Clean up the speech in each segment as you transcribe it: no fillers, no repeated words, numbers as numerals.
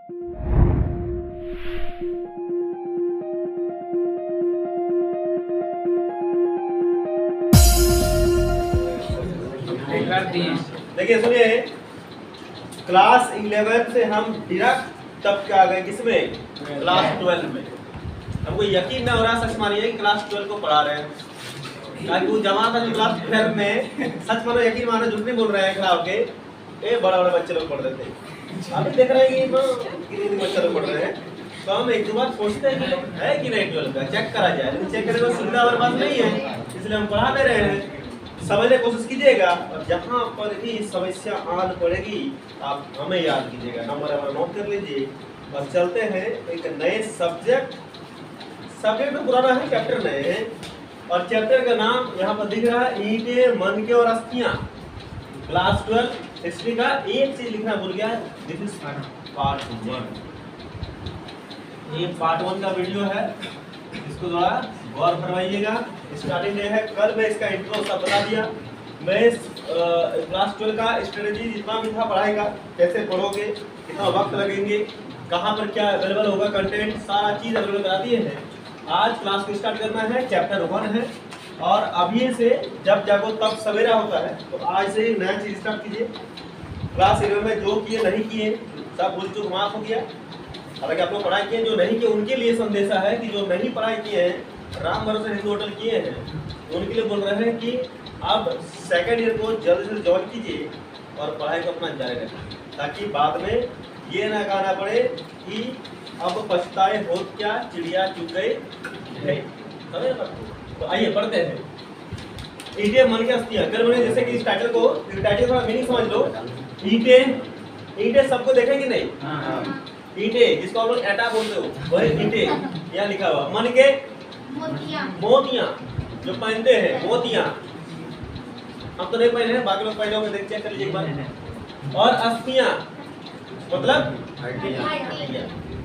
देखिए सुनिए, क्लास 11 से हम डायरेक्ट तब क्या आ गए किसमें, क्लास 12 में। हमको यकीन नहीं हो रहा, सच मानिए कि क्लास 12 को पढ़ा रहे हैं, ताकि वो जमा था जो क्लास 12 में, सच मानो यकीन मानो झूठ नहीं बोल रहे हैं, खराब के ये बड़ा बड़ा बच्चे लोग पढ़ रहे थे। अभी देख रहे हैं कि कितने बच्चे लोग पढ़ रहे हैं, तो हम एक दो बार सोचते हैं कि है कि नहीं 12 का चेक करा जाए, लेकिन चेक करने की सुविधा हमारे पास नहीं है, इसलिए हम पढ़ा दे रहे हैं। समझने की कोशिश कीजिएगा, और जहाँ पर भी समस्या आन पड़ेगी आप हमें याद कीजिएगा, नंबर हमारा नोट कर लीजिए। और चलते हैं एक नए सब्जेक्ट तो पुराना है, चैप्टर नए हैं, और चैप्टर का नाम यहाँ पर दिख रहा है ईंटे, मनके और अस्थियां। क्लास 12 हिस्ट्री का एक चीज लिखना भूल गया है, दिस इज पार्ट 1। ये पार्ट 1 का वीडियो है, इसको थोड़ा गौर फरमाइएगा। स्टार्टिंग डे है, कल मैं इसका इंट्रो सब बता दिया। मैं क्लास 12 का स्ट्रेटेजी जितना भी था पढ़ाई का, कैसे पढ़ोगे, कितना वक्त लगेंगे, कहाँ पर क्या अवेलेबल होगा कंटेंट, सारा चीज़ अवेलेबल करा दिए हैं। आज क्लास को स्टार्ट करना है, चैप्टर 1 है, और अभी से जब जागो तब सवेरा होता है, तो आज से एक नया चीज़ स्टार्ट कीजिए। क्लास 11 में जो किए नहीं किए सब भूल चूक माफ हो गया। हालांकि आप लोग पढ़ाई किए, जो नहीं किए उनके लिए संदेशा है कि जो नहीं पढ़ाई किए हैं, राम भरोसे हिंदू होटल किए हैं, उनके लिए बोल रहे हैं कि अब सेकेंड ईयर को जल्द से ज्वाइन कीजिए और पढ़ाई को अपना जारी रखें, ताकि बाद में ये ना कहना पड़े कि अब पछताए हो क्या, चिड़िया चुग गई। तो आइए पढ़ते हैं। ईंटे मन के अस्थियां, कर बने, जैसे कि इस टाइटल को, टाइटल थोड़ा मीनिंग समझ लो। ईंटे सबको देखें कि नहीं, ईंटे जिसको आप लोग एटा बोलते हो वही ईंटे यहाँ लिखा हुआ। मन के मोतियां जो पहनते हैं, मोतियां हम तो नहीं पहने हैं, बाकी लोग पहने होंगे, देख चेक कर लीजिए एक बार। और अस्थियां मतलब हड्डियां।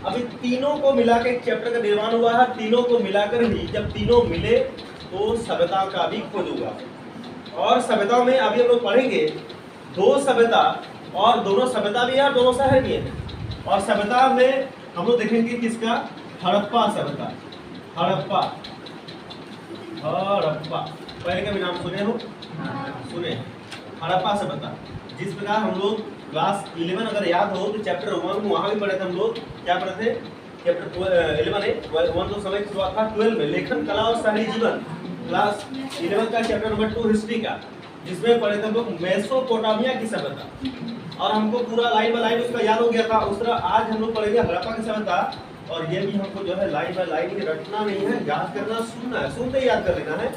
अभी तीनों को मिलाकर एक चैप्टर का निर्माण हुआ है, तीनों को मिलाकर ही जब तीनों मिले तो सभ्यता का भी खोज होगा। और सभ्यता में अभी हम लोग पढ़ेंगे दो सभ्यता, और दोनों सभ्यता भी है, दोनों शहर भी है। और सभ्यता में हम लोग देखेंगे किसका, हड़प्पा सभ्यता। हड़प्पा पहले का भी नाम सुने हो, सुने, हड़प्पा सभ्यता। जिस प्रकार हम लोग क्लास 11 अगर याद हो तो चैप्टर 1 वहाँ भी पढ़े थे हम लोग, क्या पढ़े थे, चैप्टर 11 है, 1 तो समय शुरुआत था 12 में, लेखन कला और शहरी जीवन। क्लास 11 का चैप्टर नंबर 2 हिस्ट्री का, जिसमें पढ़े थे हम लोग मेसोपोटामिया की सभ्यता, और हमको पूरा लाइन बाय लाइन उसका याद हो गया था। उस तरह आज हम लोग पढ़ेंगे हड़प्पा की सभ्यता, और ये भी हमको जो है लाइन बाय लाइन ही रटना नहीं है, याद करना, सुनना है, सुनते याद कर लेना है।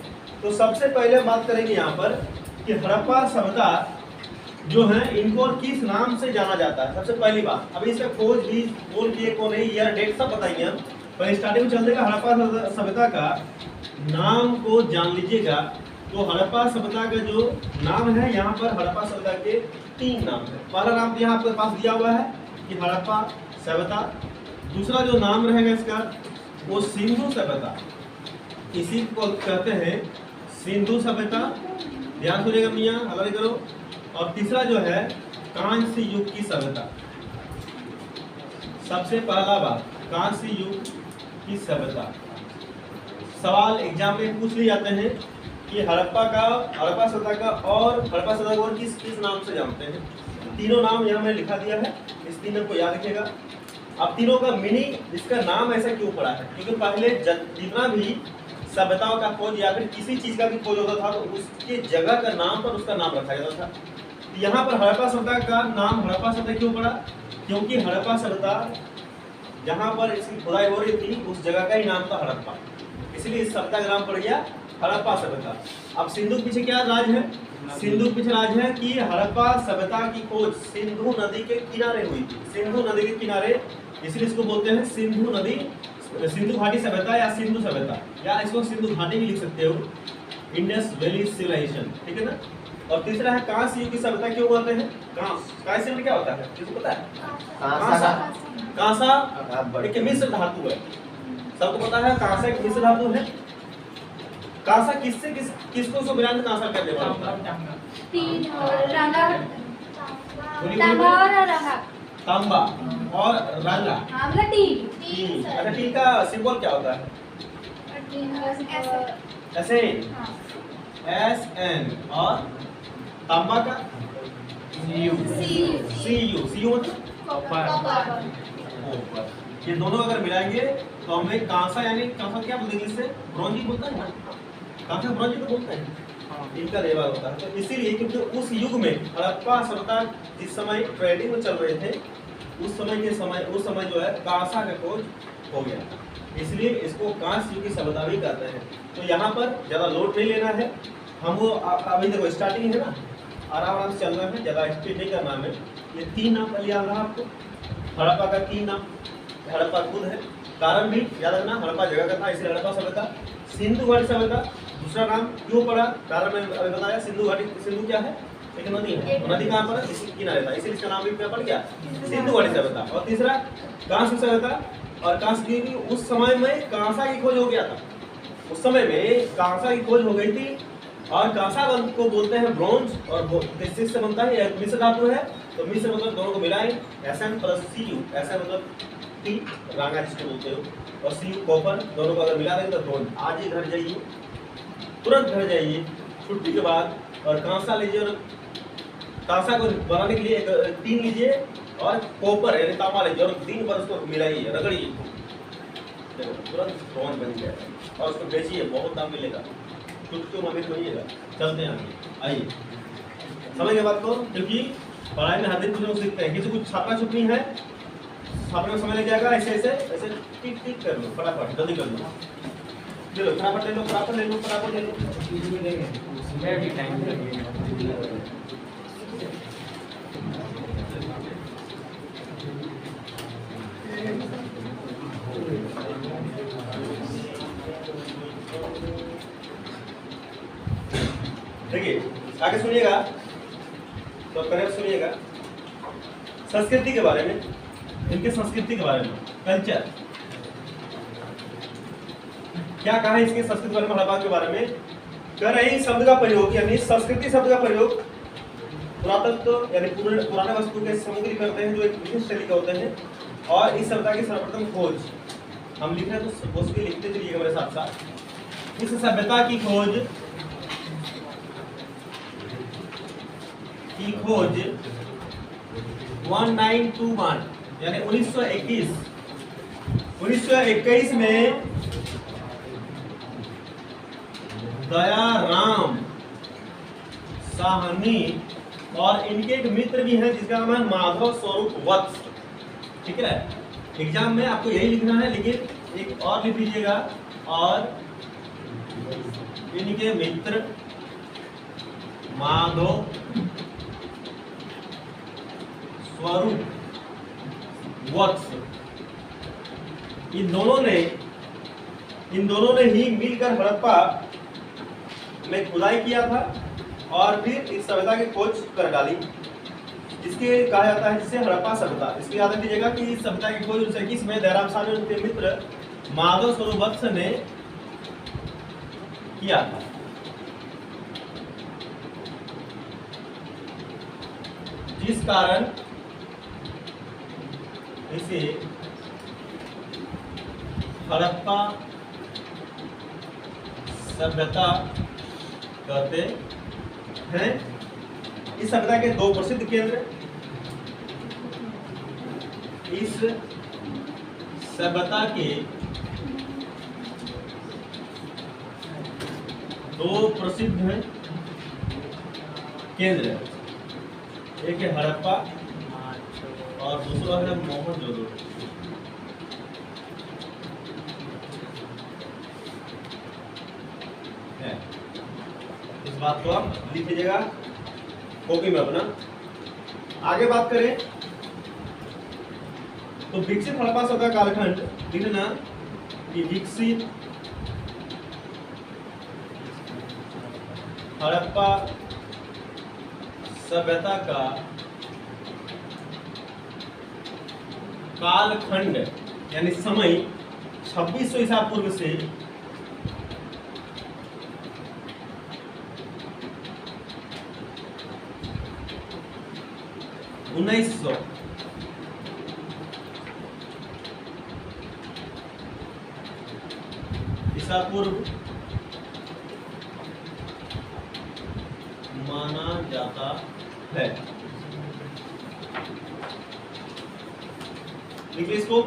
तो सबसे पहले बात करेंगे यहाँ पर कि हड़प्पा सभ्यता जो है इनको किस नाम से जाना जाता है। सबसे पहली बात, अभी इसका खोज भी बोल दिए को नहीं, ईयर डेट सब बताइए हम, पर स्टार्टिंग में चल देगा हड़प्पा सभ्यता का नाम को जान लीजिएगा। तो हड़प्पा सभ्यता का जो नाम है, यहाँ पर हड़प्पा सभ्यता के 3 नाम है। पहला नाम तो यहाँ आपके पास दिया हुआ है कि हड़प्पा सभ्यता। दूसरा जो नाम रहेगा इसका वो सिंधु सभ्यता, इसी को कहते हैं सिंधु सभ्यता, ध्यान सुनिएगा मियाँ, हल्ला नहीं करो। और तीसरा जो है कांस्य युग की सभ्यता। सबसे पहला बात, कांस्य युग की सभ्यता। सवाल एग्जाम में पूछ लिए जाते हैं कि हड़प्पा सभ्यता का और हड़प्पा सभ्यता को किस नाम से जानते हैं। तीनों नाम यहाँ मैंने लिखा दिया है, इस तीनों को याद रखिएगा। अब तीनों का मीनिंग, इसका नाम ऐसा क्यों पड़ा है, क्योंकि पहले जितना भी सभ्यताओं का खोज या फिर किसी चीज का भी खोज होता था तो उसके जगह का नाम पर उसका नाम रखा जाता था। यहाँ पर हड़प्पा सभ्यता का नाम हड़प्पा सभ्यता क्यों पड़ा, क्योंकि हड़प्पा सभ्यता जहाँ पर इसकी खुदाई हो रही थी उस जगह का ही नाम था हड़प्पा, इसलिए इस सभ्यता का नाम पड़ गया हड़प्पा सभ्यता। अब सिंधु के पीछे क्या राज है, सिंधु के पीछे राज है कि हड़प्पा सभ्यता की खोज सिंधु नदी के किनारे हुई थी। सिंधु नदी के किनारे, इसलिए इसको बोलते हैं सिंधु नदी, सिंधु घाटी सभ्यता या सिंधु सभ्यता, या इसको सिंधु घाटी भी लिख सकते हो, इंडस वैली सिविलाइजेशन, ठीक है ना। और तीसरा है कांस्य युग की सभ्यता क्यों बोलते हैं, कांस्य में क्या होता है, किसको पता है, कांसा एक मिश्र धातु है, सबको पता है कांसा एक मिश्र धातु है। कांसा किसको मिलान कांसा कर देता है, तांबा और राला टी। अच्छा टी का सिंबल क्या होता है? ऐसे SN और तांबा का CU मतलब कॉपर। ये दोनों अगर मिलाएंगे तो हमें कांसा, यानी कांसा क्या बोलते हैं इंग्लिश से? ब्रॉन्जी बोलता है ना, कांसा ब्रॉन्जी तो बोलते हैं, इनका लेवल होता है। तो इसीलिए क्योंकि उस युग में हड़प्पा सभ्यता जिस समय ट्रेडिंग में चल रहे थे उस समय जो है कांसा का खोज हो गया, इसलिए इसको कांस्य युग की सभ्यता भी कहते हैं। तो यहाँ पर ज़्यादा लोड नहीं लेना है, हम वो अभी देखो स्टार्टिंग है ना, आराम से चल रहा है, ज़्यादा स्पीड नहीं करना है। ये 3 नाम पहले याद रहा आपको, हड़प्पा का 3 नाम, हड़प्पा खुद है, कारण भी याद रखना, हड़प्पा जगह का था इसलिए हड़प्पा सभ्यता। सिंधु घाटी सभ्यता दूसरा नाम क्यों पड़ा, कारण मैंने अभी बताया, सिंधु घाटी, सिंधु क्या है? एक नदी है, नदी कहाँ पर है? इसी किनारे था, इसीलिए इसका नाम भी क्या पड़ गया, सिंधु घाटी सभ्यता। और तीसरा कांस्य सभ्यता, और कांस्य की उस समय में कांसा की खोज हो गया था, उस समय में कांसा की खोज हो गई थी। और कांसा को बोलते हैं ब्रॉन्ज, और किससे से बनता है? मिश्र धातु है, तो मिश्र मतलब दोनों को मिलाएं Sn + Cu, ऐसा मतलब टी रांगा जिसको बोलते हो, और Cu कॉपर, दोनों को अगर मिला देंगे तो ब्रॉन्ज। आज ही घर जाइए, तुरंत घर जाइए छुट्टी के बाद, और कांसा लीजिए, और कांसा को बनाने के लिए एक टीन लीजिए और कॉपर यानी तांबा लीजिए, और दिन भर उसको मिलाइए, रगड़िए, तुरंत ब्रॉन्ज बन जाएगा, और उसको बेचिए, बहुत दाम मिलेगा, क्यों अमीर बनिएगा। चलते हैं आइए, समझ गए बात को? क्योंकि पढ़ाई में हर दिन कुछ लोग सीखते हैं, किसी कुछ छापना छुपनी है, छापने में समय लग जाएगा, ऐसे ऐसे ऐसे टिक टिक कर लो, फटाफट जल्दी कर लो, ले लो, फटाफट ले लो, फटाफट ले लो, फटाफट ले लो। देखिए आगे सुनिएगा, तो करेक्ट सुनिएगा, संस्कृति के बारे में, इनके संस्कृति के बारे में, कल्चर क्या कहा है इसके संस्कृति बारे में, हड़प्पा के बारे में। कर रही शब्द का प्रयोग, यानी संस्कृति शब्द का प्रयोग पुरातत्व यानी पुराने वस्तु के सामग्री करते हैं जो एक विशिष्ट शैली के होते हैं, और इस सभ्यता की सर्वप्रथम खोज हम लिख रहे हैं तो उसके लिखते चलिएगा मेरे साथ साथ। इस सभ्यता की खोज 1921 यानी 1921 में दयाराम साहनी और इनके एक मित्र भी हैं जिसका नाम है माधव स्वरूप वत्स। ठीक है, एग्जाम में आपको यही लिखना है, लेकिन एक और लिख लीजिएगा, और इनके मित्र माधव स्वरूप वत्स, इन दोनों ने ही मिलकर हड़प्पा में खुदाई किया था और फिर इस सभ्यता की खोज कर डाली, जिसके कहा जाता है जिसे हड़प्पा सभ्यता। इसकी याद रखिएगा कि इस सभ्यता की खोज 1921 में दयाराम साहनी और उनके मित्र माधव स्वरूप वत्स ने किया था। जिस कारण इसे हड़प्पा सभ्यता कहते हैं। इस सभ्यता के 2 प्रसिद्ध केंद्र, इस सभ्यता के 2 प्रसिद्ध केंद्र, एक है हड़प्पा और दूसरा है मोहनजोदड़ो। इस बात को आप लिख लीजिएगा कॉपी में अपना। आगे बात करें तो विकसित हड़प्पा सभ्यता कालखंड लिखना कि विकसित हड़प्पा सभ्यता का कालखंड यानी समय 2600 ईसा पूर्व से 1900 ईसा पूर्व माना जाता है। लिखिए इसको,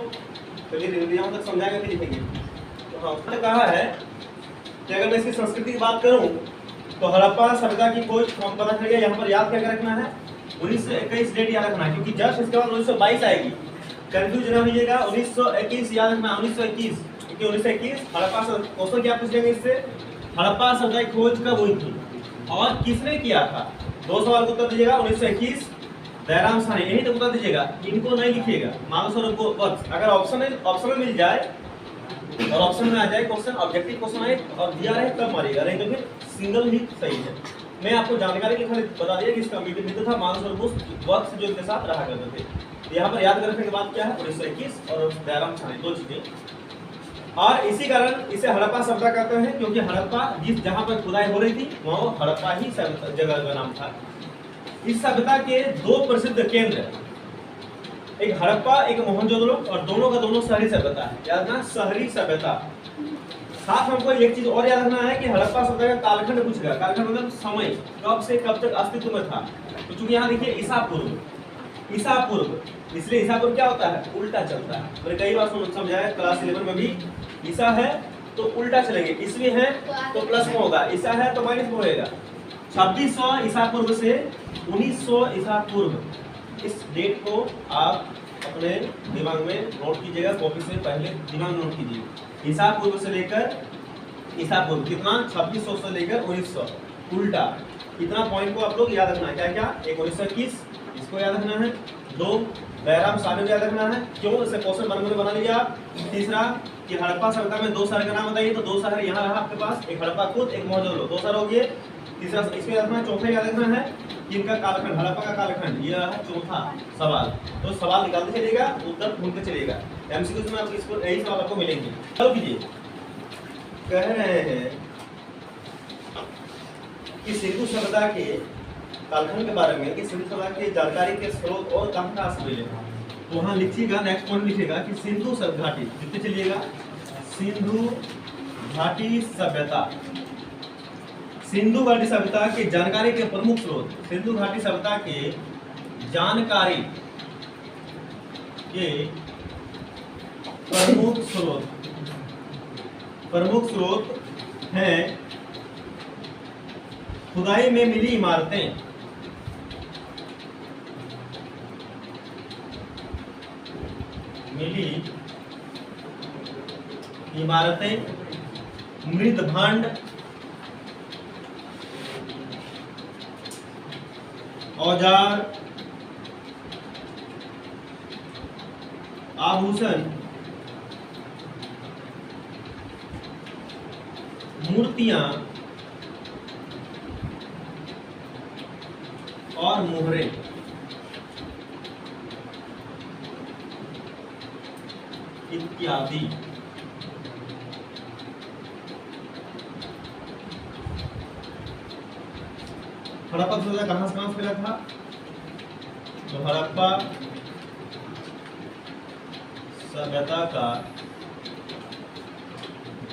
चलिए धीरे-धीरे तक समझाएंगे फिर लिखेंगे। तो हाँ, मैंने कहा है कि अगर मैं इसकी संस्कृति की बात करूं तो हड़प्पा सभ्यता की कोई पता चल गया। यहाँ पर याद क्या रखना है, 1921 डेट याद रखना है, क्योंकि जस्ट इसके बाद 1922 आएगी, कंफ्यूज ना होइएगा। 1921 याद रखना, 1921, क्योंकि 1921 हड़प्पा क्वेश्चन क्या पूछेंगे इससे, हड़प्पा सभ्यता की खोज कब हुई थी और किसने किया था। 2 सवाल का उत्तर दीजिएगा। 1921 दयाराम साहनी, यही तो उत्तर दीजिएगा, इनको नहीं लिखिएगा। मानसरोवर को बस अगर ऑप्शन में मिल जाए और ऑप्शन में आ जाए क्वेश्चन, ऑब्जेक्टिव क्वेश्चन आए और दिया रहे तब मारिएगा, नहीं तो फिर सिंगल ही सही है। मैं आपको जानकारी के लिए बता दिया कि इसका मित्र था मानसरोवर वक्त से जो इनके साथ रहा करते थे। यहाँ पर याद रखने के बाद क्या है, 1921 और दयाराम साहनी, 2 चीजें। और इसी कारण इसे हड़प्पा सभ्यता कहते हैं, क्योंकि हड़प्पा जिस जहां पर खुदाई हो रही थी वहां हड़प्पा ही जगह का नाम था। इस सभ्यता के 2 प्रसिद्ध केंद्र, एक हड़प्पा एक मोहनजोदड़ो, और दोनों का दोनों शहरी सभ्यता है। याद रखना, शहरी सभ्यता। साथ हमको एक चीज और याद रखना है कि हड़प्पा सभ्यता का कालखंड पूछेगा। कालखंड मतलब समय, कब से कब तक अस्तित्व में था। तो चूंकि यहाँ देखिए ईसा पूर्व, इसलिए ईसा पूर्व क्या होता है, उल्टा चलता है। मैंने कई बार समझाया क्लास 11 में भी, ईसा है तो उल्टा चलेंगे, इसलिए है तो प्लस में होगा, ईसा है तो माइनस में होगा। 2600 ईसा पूर्व से 1900 ईसा पूर्व, इस डेट को आप अपने दिमाग में नोट कीजिएगा, कॉपी से पहले दिमाग में नोट कीजिए। ईसा पूर्व से लेकर ईसा पूर्व कितना, 2600 से लेकर 1900, उल्टा। इतना पॉइंट को आप लोग याद रखना है। क्या क्या, एक 1921 इसको याद रखना है, 2 दयाराम साहनी को याद रखना है, क्यों, इससे क्वेश्चन बना लीजिए आप। तीसरा कि हड़प्पा सभ्यता में 2 शहर का नाम बताइए, तो 2 शहर यहाँ रहा आपके पास, एक हड़प्पा खुद एक मोहनजोदड़ो, 2 शहर हो गए। तीसरा इसमें याद रखना, चौथा याद रखना है कि इनका कालखंड, हड़प्पा का कालखंड, ये है चौथा सवाल। तो सवाल निकालते चलिएगा, उत्तर ढूंढते चलिएगा। एमसीक्यूज में आपको इसको यही सवाल आपको मिलेंगे। चलो कीजिए, कह रहे हैं कि सिंधु सभ्यता के कालखंड के बारे में, कि सिंधु सभ्यता की जानकारी के स्रोत और कहाँ से मिले, तो वहाँ लिखिएगा, नेक्स्ट पॉइंट लिखिएगा कि सिंधु घाटी, लिखते चलिएगा, सिंधु घाटी सभ्यता। सिंधु घाटी सभ्यता की जानकारी के प्रमुख स्रोत, सिंधु घाटी सभ्यता के जानकारी के प्रमुख स्रोत हैं खुदाई में मिली इमारतें, मृद भांड, औजार, आभूषण, मूर्तियां और मोहरे इत्यादि। हड़प्पा सभ्यता कहाँ से मिला था, तो हड़प्पा सभ्यता का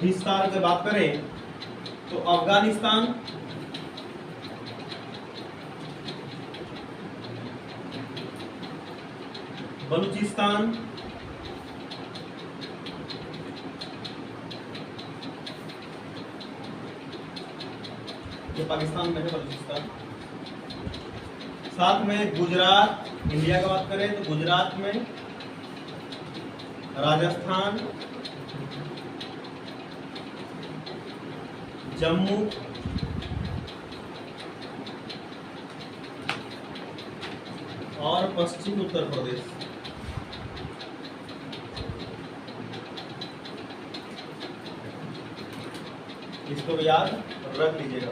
विस्तार की बात करें तो अफगानिस्तान, बलूचिस्तान, जो पाकिस्तान में है बलूचिस्तान, साथ में गुजरात, इंडिया का बात करें तो गुजरात में, राजस्थान, जम्मू, और पश्चिम उत्तर प्रदेश। इसको भी याद रख लीजिएगा।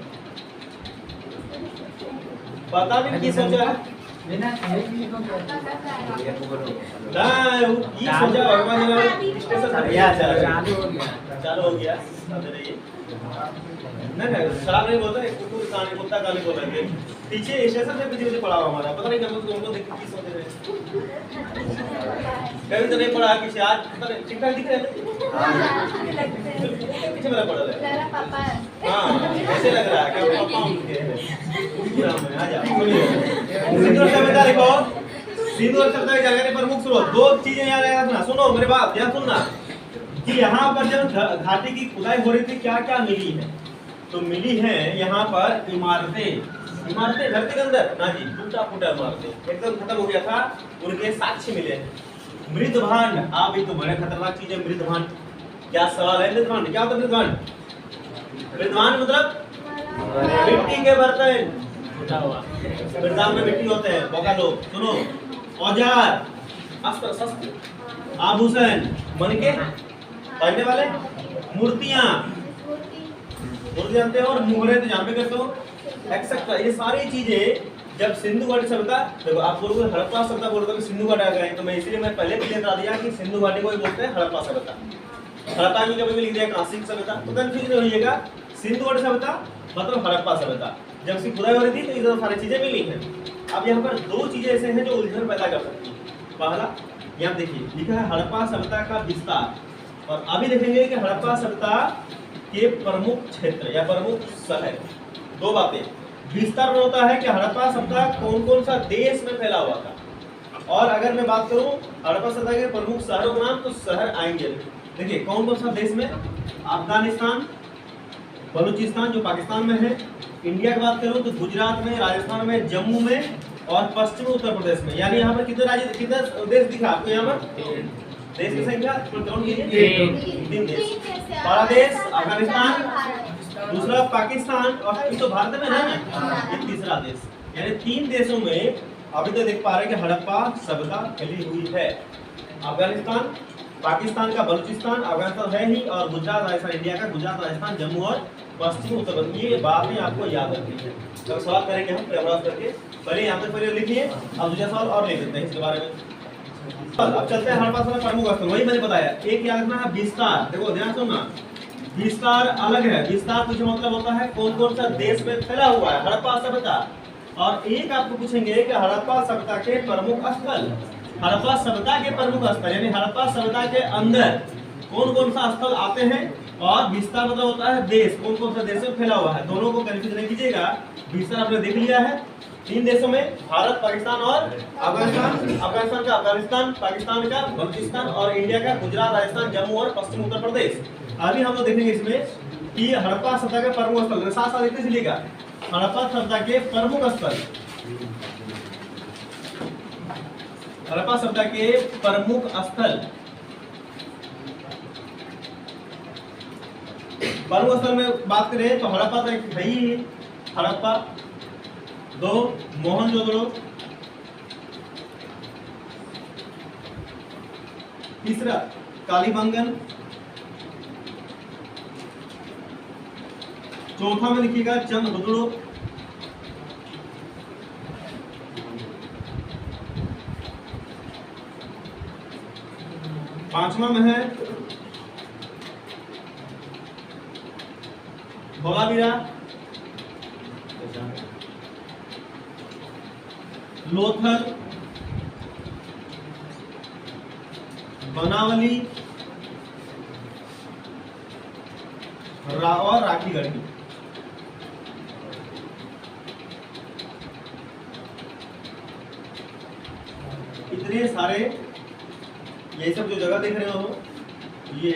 पता नहीं की सोचा है ना, ये सोचा भगवान ने स्टेशन चालू हो गया, साथ रहिए। नहीं शराब नहीं बोलते, कुकुर कहानी कुत्ता कहानी बोल रहे थे पीछे स्टेशन से पीछे पड़ा हुआ हमारा, पता नहीं हम लोग देख के सोच रहे कभी तो नहीं पड़ा किसी आज पता नहीं ठीक ठाक दिख रहे थे पीछे मेरा पड़ा है पापा हाँ ऐसे लग रहा है कि पापा उनके आ जा सिंदूर सभ्यता देखो, सिंदूर सभ्यता की जानकारी प्रमुख स्रोत दो चीजें याद रखना, सुनो मेरे बात ध्यान सुनना कि यहाँ पर जब घाटी की खुदाई हो रही थी क्या क्या मिली है, तो मिली है यहाँ पर इमारतें धरती के अंदर ना जी, टूटा फूटा इमारतें एकदम खत्म हो गया था, उनके साक्ष्य मिले हैं। मृद भांड, आप एक तो बड़े खतरनाक चीज है मृद भांड, क्या सवाल है? मृद भांड क्या होता है? मृद भांड मतलब मिट्टी के बर्तन, टूटा हुआ मृदान में मिट्टी होते हैं, बोका लोग सुनो, औजार, अस्त्र शस्त्र, आभूषण, मन के पहनने वाले, मूर्तियां, मूर्ति जानते हो, और मुहरे तो जान पे करते हो, एक्सेट्रा, ये सारी चीजें जब सिंधु घाटी सभ्यता, देखो आप लोगों को हड़प्पा सभ्यता बोलते हो सिंधु घाटी आ गए, तो मैं इसलिए मैं पहले क्लियर करा दिया कि सिंधु घाटी को ही बोलते हैं हड़प्पा सभ्यता, हड़प्पा की कभी भी लिख दिया कांसिक सभ्यता, तो कंफ्यूज नहीं होइएगा, सिंधु घाटी सभ्यता मतलब हड़प्पा सभ्यता, जब इसकी खुदाई हो रही थी तो इधर सारी चीजें मिली हैं। अब यहाँ पर दो चीजें ऐसे हैं जो उलझन पैदा कर सकती है। पहला यहाँ देखिए लिखा है हड़प्पा सभ्यता का विस्तार, और अभी देखेंगे कि हड़प्पा सभ्यता के प्रमुख क्षेत्र या प्रमुख शहर, दो बातें, विस्तार में होता है कि हड़प्पा सभ्यता कौन कौन सा देश में फैला हुआ था, और अगर मैं बात करूं हड़प्पा सभ्यता के प्रमुख शहरों का नाम, तो शहर आएंगे, देखिए कौन कौन सा देश में, अफगानिस्तान, बलूचिस्तान जो पाकिस्तान में है, इंडिया की बात करूं तो गुजरात में, राजस्थान में, जम्मू में और पश्चिमी उत्तर प्रदेश में, यानी यहाँ पर कितने राज्य कितने देश दिखा आपको, यहाँ पर देश की संख्या काउंट कीजिए, 3 देश, पहला देश अफगानिस्तान, दूसरा पाकिस्तान, और तो भारत में है ना, ये तीसरा देश, यानी 3 देशों में अभी तो देख पा रहे हैं कि हड़प्पा सभ्यता फैली हुई है। अफगानिस्तान, पाकिस्तान का बलूचिस्तान, अफगानिस्तान है ही, और गुजरात राजस्थान, इंडिया का गुजरात राजस्थान जम्मू और पश्चिमी उत्तर प्रदेश, ये बातें आपको याद रखनी है। जब सवाल करेंगे हम प्रयास करके, पहले यहाँ पे पहले लिखिए, अब दूसरा सवाल और लिख देते हैं इसके बारे में। अब चलते हैं हड़प्पा सभ्यता प्रमुख स्थल, वही मैंने बताया, एक याद रखना है विस्तार, देखो ध्यान सुनना, विस्तार अलग है, विस्तार कुछ मतलब होता है कौन कौन सा देश में फैला हुआ है हड़प्पा सभ्यता, और एक आपको पूछेंगे कि हड़प्पा सभ्यता के प्रमुख स्थल, हड़प्पा सभ्यता के प्रमुख स्थल यानी हड़प्पा सभ्यता के अंदर कौन कौन सा स्थल आते हैं, और विस्तार मतलब होता है देश, कौन कौन सा देश में फैला हुआ है, दोनों को कंफ्यूज नहीं कीजिएगा। विस्तार आपने देख लिया है 3 देशों में, भारत, पाकिस्तान और अफगानिस्तान, अफगानिस्तान का अफगानिस्तान, पाकिस्तान का बलूचिस्तान और इंडिया का गुजरात, राजस्थान, जम्मू और पश्चिम उत्तर प्रदेश। अभी हम लोग देखेंगे इसमें कि हड़प्पा सभ्यता के प्रमुख स्थल, साथ साथ देखते चलिएगा, हड़प्पा सभ्यता के प्रमुख स्थल, हड़प्पा सभ्यता के प्रमुख स्थल, प्रमुख स्थल में बात करें तो हड़प्पा तो एक है ही, हड़प्पा, 2 मोहनजोदड़ो, तीसरा कालीबंगन, चौथा में लिखिएगा चंद्रगुप्तो, पांचवा में है धोलावीरा, लोथल, बनावली और राखीगढ़ी। इतने सारे ये सब जो जगह देख रहे हो ये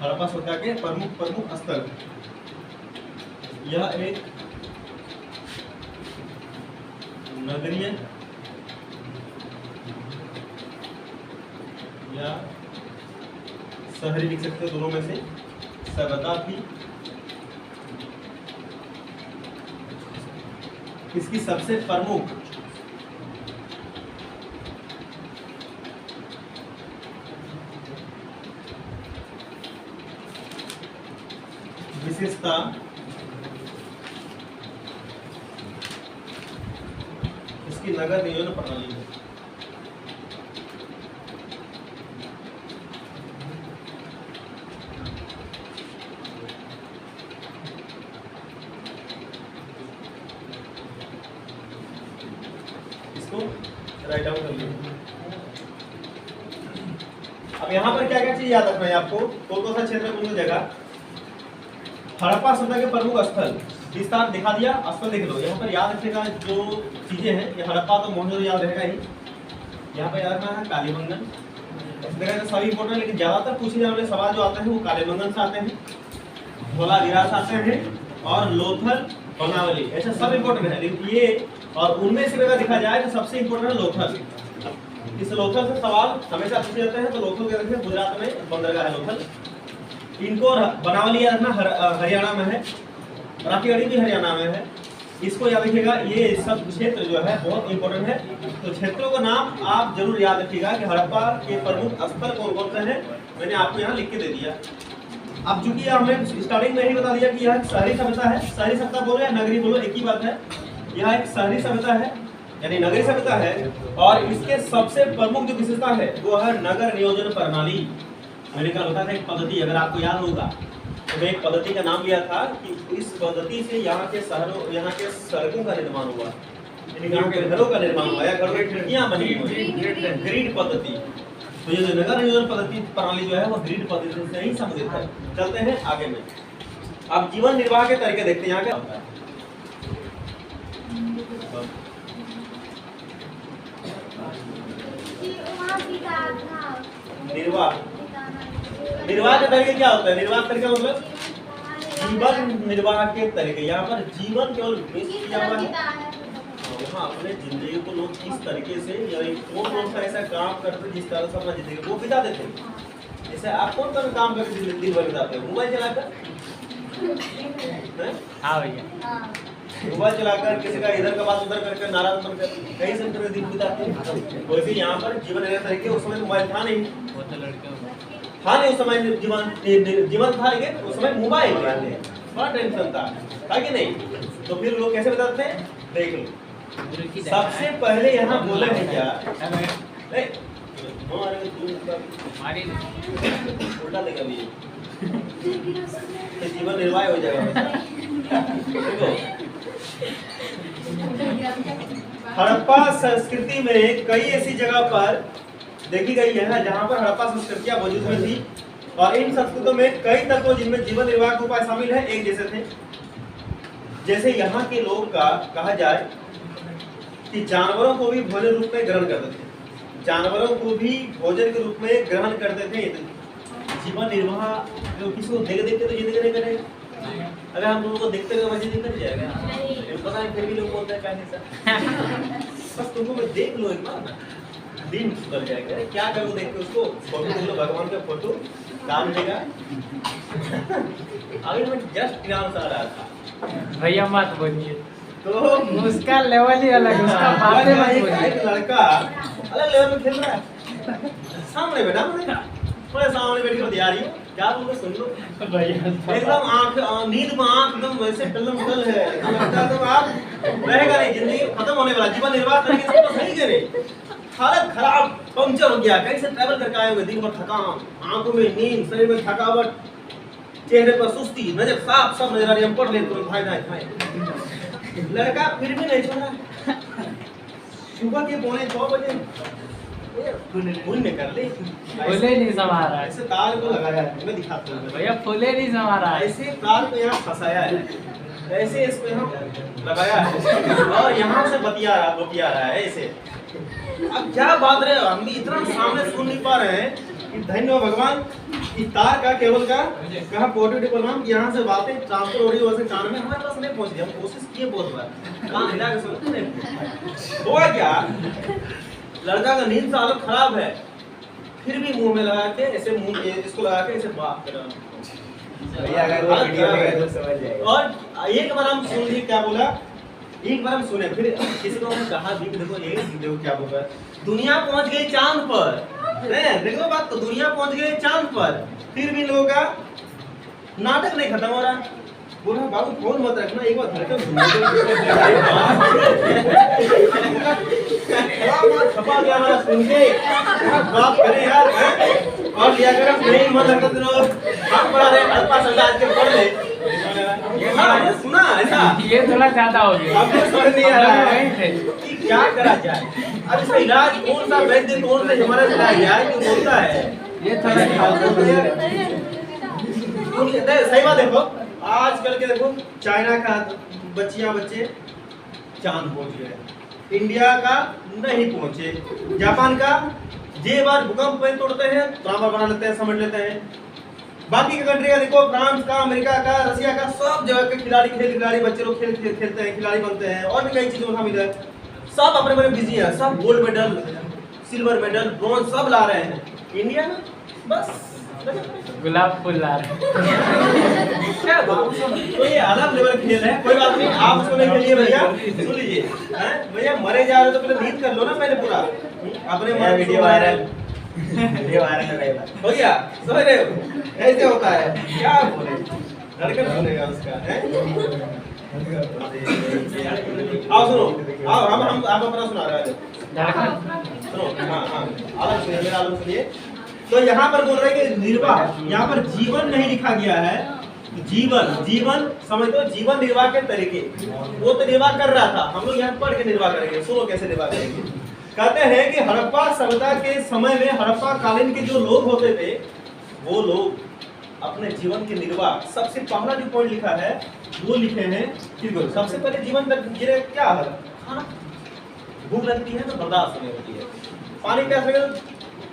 हड़प्पा सभ्यता के प्रमुख स्थल। यह एक नगरीय या शहरी लिख सकते हो, दोनों में से सभ्यता थी। इसकी सबसे प्रमुख विशेषता इसकी नगर नियोजन प्रणाली है। राइट डाउन कर लो। अब यहाँ पर क्या क्या चीज याद रखना है आपको, कौन सा क्षेत्र कौन सी जगह। हड़प्पा सभ्यता के प्रमुख स्थल विस्तार दिखा दिया, स्थल देख लो। यहाँ पर याद रखिएगा जो चीजें हैं, ये हड़प्पा तो मोहनजोदड़ो याद रहेगा ही। यहाँ पर याद रखना है कालीबंगन, देखा सभी इंपोर्टेंट, लेकिन ज्यादातर पूछे जाने वाले सवाल जो आते हैं वो कालीबंगन से आते हैं, धोलावीरा से आते हैं और लोथल बनावली, ऐसे सब इंपोर्टेंट है। लेकिन ये और उनमें से अगर देखा जाए तो सबसे इंपोर्टेंट है लोथल। इस लोथल से सवाल हमेशा पूछे जाते हैं, तो लोथल के रखिए, गुजरात में बंदरगाह है लोथल। इनको बनावली याद रखना, हरियाणा में है, राखीगढ़ी भी हरियाणा में है, इसको याद रखिएगा। ये सब क्षेत्र जो है बहुत इंपॉर्टेंट है, तो क्षेत्रों का नाम आप जरूर याद रखिएगा कि हड़प्पा के प्रमुख स्थल कौन कौन से हैं, मैंने आपको यहाँ लिख के दे दिया। अब चूंकि हमने स्टार्टिंग में ही बता दिया कि यह शहरी सभ्यता है, शहरी सभ्यता बोलो या नगरी बोलो एक ही बात है, यह एक शहरी सभ्यता है यानी नगरी सभ्यता है, और इसके सबसे प्रमुख जो विशेषता है वो है नगर नियोजन प्रणाली। मैंने कहा होता था एक पद्धति, अगर आपको याद होगा तो मैं एक पद्धति का नाम लिया था कि इस पद्धति से यहाँ के शहरों, यहाँ के सड़कों का निर्माण हुआ, यहाँ के घरों का निर्माण हुआ या घरों की खिड़कियां बनी हुई, ग्रिड पद्धति। तो ये जो नगर नियोजन पद्धति प्रणाली जो है वो ग्रिड पद्धति से ही संबंधित है। चलते हैं आगे में, अब जीवन निर्वाह के तरीके देखते हैं। यहाँ क्या होता है निर्वाह, निर्वाह के तरीके क्या होता है, निर्वाह तरीका मतलब जीवन निर्वाह के तरीके। यहाँ पर जीवन केवल किया हुआ है, वहाँ अपने जिंदगी को लोग किस तरीके से या कौन सा ऐसा काम करते जिस तरह से अपना जिंदगी वो बिता देते हैं। जैसे आप कौन सा काम करके दिन भर बिताते हो, मोबाइल चलाकर, हाँ भैया, मोबाइल चलाकर किसी का इधर का बात उधर करके नाराज बनकर कई से दिन बिताते हैं। वैसे यहाँ पर जीवन निर्वाह तरीके, उस समय मोबाइल था नहीं, था नहीं उस समय, जीवन था, लेकिन उस समय मोबाइल बड़ा टेंशन था कि नहीं। तो फिर लोग कैसे बताते हैं, देख लो। सबसे पहले यहाँ बोले हैं क्या, उल्टा देगा भी, जीवन निर्वाह हो जाएगा। हड़प्पा संस्कृति में कई ऐसी जगह पर देखी गई है जहाँ पर हड़प्पा संस्कृतियाँ मौजूद में थी, और इन संस्कृतियों में कई तत्व जिनमें जीवन निर्वाह के उपाय शामिल है एक जैसे थे। जैसे यहाँ के लोग का कहा जाए कि जानवरों को भी भोजन रूप में ग्रहण करते थे, जानवरों को भी भोजन के रूप में ग्रहण करते थे। जीवन निर्वाह जो किसी को देख देख के तो जिंदगी नहीं करेगा, अगर हम लोगों को देखते हुए मजे नहीं कर जाएगा, पता नहीं फिर भी लोग बोलते हैं कैसे बस तुमको मैं देख लो एक बार ना, दिन सुधर जाएगा। क्या करो देख के उसको, फोटो देख लो, भगवान का फोटो काम देगा। अभी मैं जस्ट ध्यान से आ रहा था, भैया मत बोलिए, तो उसका लेवल ही अलग, उसका बातें मत बोलिए। एक लड़का अलग लेवल में खेल रहा है, सामने बैठा थोड़े सामने बैठ के बता रही हूँ, क्या बोल सुन लो एकदम आंख नींद में आंख एकदम वैसे टल्लम टल है, तो आप रहेगा नहीं, जिंदगी खत्म होने वाला, जीवन निर्वाह तरीके से तो सही करे, हालत खराब, पंक्चर हो गया, कहीं से ट्रैवल करके आए हुए, दिन भर थकान, आंखों में नींद, शरीर में थकावट, चेहरे पर सुस्ती, नजर साफ सब नजर आ रही है, हम पढ़ लेते हैं भाई भाई। लड़का फिर भी नहीं छोड़ा, सुबह के 9:45 बजे फूल कर ले, फूले नहीं समा रहा है, ऐसे तार को लगाया है, मैं दिखाता हूँ भैया, फूले नहीं समा रहा है, ऐसे तार को यहाँ फंसाया है, ऐसे इसको यहाँ लगाया है और यहाँ से बतिया रहा है ऐसे। अब क्या बात रहे, हम भी इतना सामने सुन नहीं पा रहे हैं कि धन्य हो भगवान, कि तार का केबल का कहा पॉजिटिव प्रोग्राम, यहाँ से बातें ट्रांसफर हो रही है, वैसे कान में हमारे पास नहीं पहुँच रही, हम कोशिश किए बहुत बार, कान हिला के सुनते हुआ क्या, लड़का का नींद से हालत खराब है, फिर भी मुंह में लगा के ऐसे, मुंह इसको लगा के ऐसे बात कर रहा है। और एक बार हम सुन लिए क्या बोला, एक बार हम सुने, फिर किसी को हमने कहा भी देखो ये देखो क्या बोल रहा है, दुनिया पहुंच गई चांद पर, देखो बात तो, दुनिया पहुंच गई चांद पर, फिर भी लोगों का नाटक नहीं खत्म हो रहा। बोला बाबू फोन मत रखना, एक बार धड़कन छपा गया हमारा सुन के, बात करें यार, और लिया कर नहीं मत हरकत रहो, हम पढ़ा रहे अल्पा शब्द आज के पढ़ ले, सुना ऐसा, ये थोड़ा ज्यादा हो गया, आपको समझ नहीं आ रहा है कि क्या करा जाए। अब इसका इलाज कौन सा वैद्य कौन सा हमारा इलाज है क्यों बोलता है ये थोड़ा सही बात। देखो आजकल के देखो चाइना का बच्चे चांद पहुंच गए, इंडिया का नहीं पहुंचे, जापान का जे बार भूकंप में तोड़ते हैं ड्रामा बना लेते हैं, समझ लेते हैं। बाकी के कंट्री का देखो फ्रांस का, अमेरिका का, रशिया का, सब जगह के खिलाड़ी बच्चे लोग खेलते हैं, खिलाड़ी बनते हैं और भी कई चीजों में शामिल है। सब अपने में बिजी है, सब gold medal, silver medal, bronze सब ला रहे हैं। इंडिया में बस गुलाब फूल ला रहे क्या तो ये अलग लेवल खेल है, कोई बात नहीं, आप उसको नहीं खेलिए भैया। सुन लीजिए भैया, मरे जा रहे हो तो पहले नींद कर लो ना पहले पूरा अपने मन। वीडियो वायरल हो गया, समझ रहे हो ऐसे होता है, क्या बोले धड़कन बोलेगा उसका है। आओ सुनो, आओ हम आप अपना सुना रहे हैं, सुनो हाँ आलम सुनिए, मेरा आलम सुनिए। तो यहाँ पर बोल रहे हैं कि निर्वाह, यहाँ पर जीवन नहीं लिखा गया है, जीवन समझ दो, जीवन निर्वाह के तरीके। वो तो निर्वाह कर रहा था, हम लोग यहाँ पढ़ के निर्वाह करेंगे। सुनो कैसे निर्वाह करेंगे। कहते हैं कि हड़प्पा सभ्यता के समय में हड़प्पा कालीन के जो लोग होते थे, वो लोग अपने जीवन के निर्वाह, सबसे पहला जो पॉइंट लिखा है वो लिखे हैं कि सबसे पहले जीवन क्या है, खाना। भूख लगती है तो बर्दाश्त नहीं होती है, पानी प्यास लगे तो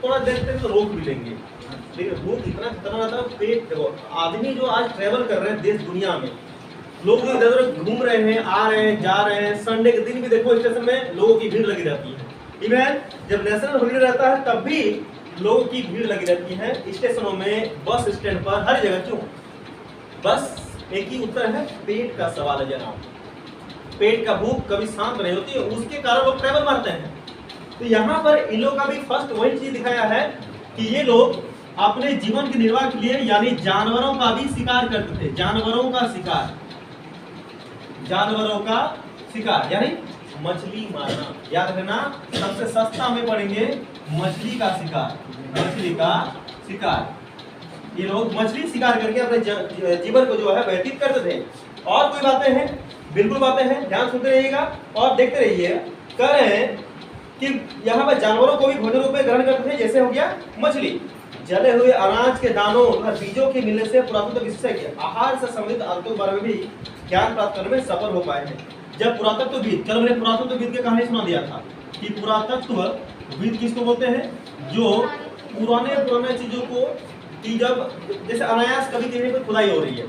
थोड़ा देखते हैं तो रोक भी लेंगे, लेकिन भूख इतना खतरनाक रहता है। पेट देखो, आदमी जो आज ट्रेवल कर रहे हैं देश दुनिया में, लोग जो इधर उधर घूम रहे हैं, आ रहे हैं, जा रहे हैं, संडे के दिन भी देखो स्टेशन में लोगों की भीड़ लगी रहती है। इवन जब नेशनल हॉलीडे रहता है तब भी लोगों की भीड़ लगी रहती है स्टेशनों में, बस स्टैंड पर, हर जगह। क्यों? बस एक ही उत्तर है, पेट का सवाल है जनाब। पेट का भूख कभी शांत नहीं होती है, उसके कारण लोग ट्रैवल मारते हैं। तो यहाँ पर इन लोगों का भी फर्स्ट वही चीज दिखाया है कि ये लोग अपने जीवन के निर्वाह के लिए यानी जानवरों का भी शिकार करते थे। जानवरों का शिकार यानी मछली मारना। याद रखना, सबसे सस्ता में पढ़ेंगे मछली का शिकार। ये लोग मछली शिकार करके अपने जीवन को जो है व्यतीत करते थे। और कोई बातें हैं? बिल्कुल बातें हैं, ध्यान सुनते रहिएगा और देखते रहिए। कह रहे हैं कि यहाँ पर जानवरों को भी भोजन रूप में ग्रहण करते थे, जैसे हो गया मछली। जले हुए अनाज के दानों तथा बीजों के मिलने से पुरातत्व विशेषज्ञ आहार से संबंधित अंतों के बारे में भी ज्ञान प्राप्त करने में सफल हो पाए हैं। जब पुरातत्वविद, कल मैंने पुरातत्वविद की कहानी सुना दिया था कि पुरातत्वविद किसको बोलते हैं, जो पुराने चीजों को, कि जब जैसे अनायास कभी कहीं पर खुदाई हो रही है,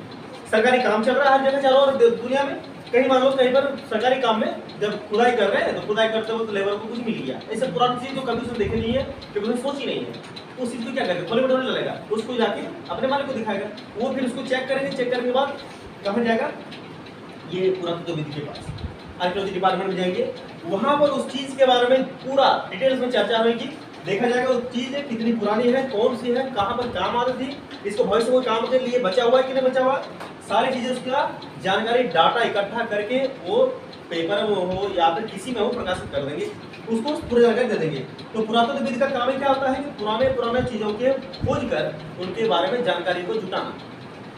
सरकारी काम चल रहा है हर जगह चारों ओर दुनिया में, कहीं मान लो कहीं पर सरकारी काम में जब खुदाई कर रहे हैं तो खुदाई करते वक्त लेबर को कुछ मिल गया, ऐसे पुरानी चीज जो कभी उसने देखी नहीं है, कभी उसने सोची नहीं है, उस चीज को क्या करेगा, खोले में लगेगा, उसको जाके अपने मालिक को दिखाएगा, वो फिर उसको चेक करेंगे, चेक करने के बाद कहाँ जाएगा, ये पुरातत्वविद के पास, आर्कियोलॉजी डिपार्टमेंट में जाएंगे, वहां पर उस चीज के बारे में पूरा डिटेल्स में चर्चा होगी, देखा जाएगा उस चीज कितनी पुरानी है, कौन सी है, कहाँ पर काम आती थी, इसको भविष्य में काम के लिए बचा हुआ है कि नहीं बचा हुआ, सारी चीजें उसका जानकारी डाटा इकट्ठा करके वो पेपर में हो या फिर किसी में हो प्रकाशित कर देंगे, उसको पूरी जानकारी दे देंगे। तो पुरातत्वविद का काम क्या होता है कि पुराने चीजों के खोज कर उनके बारे में जानकारी को जुटाना।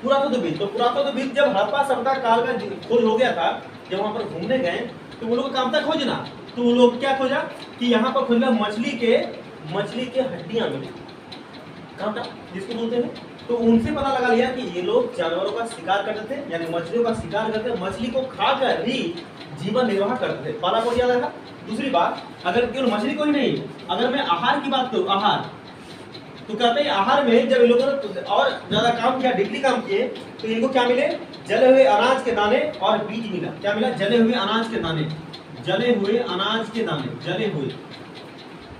पुरातत्वविद, तो पुरातत्वविद जब हड़प्पा सभ्यता काल का खोज हो गया था, जब वहां पर घूमने गए तो वो लोग काम था खोजना, तो वो लोग क्या खोजा कि यहाँ पर खोजा मछली के हड्डियां मिली, कहाँ था जिसको बोलते हैं, तो उनसे पता लगा लिया कि ये लोग जानवरों का शिकार करते थे, यानी मछलियों का शिकार करते, मछली को खाकर ही जीवन निर्वाह करते थे। पहला पॉइंट याद रखा। दूसरी बात, अगर केवल मछली को ही नहीं, अगर मैं आहार की बात करूं, आहार तो कहते हैं आहार में जब इन लोगों ने और ज्यादा काम किया, डिग्री काम किए, तो इनको क्या मिले, जले हुए अनाज के दाने और बीज मिला। क्या मिला? जले हुए अनाज के दाने, जले हुए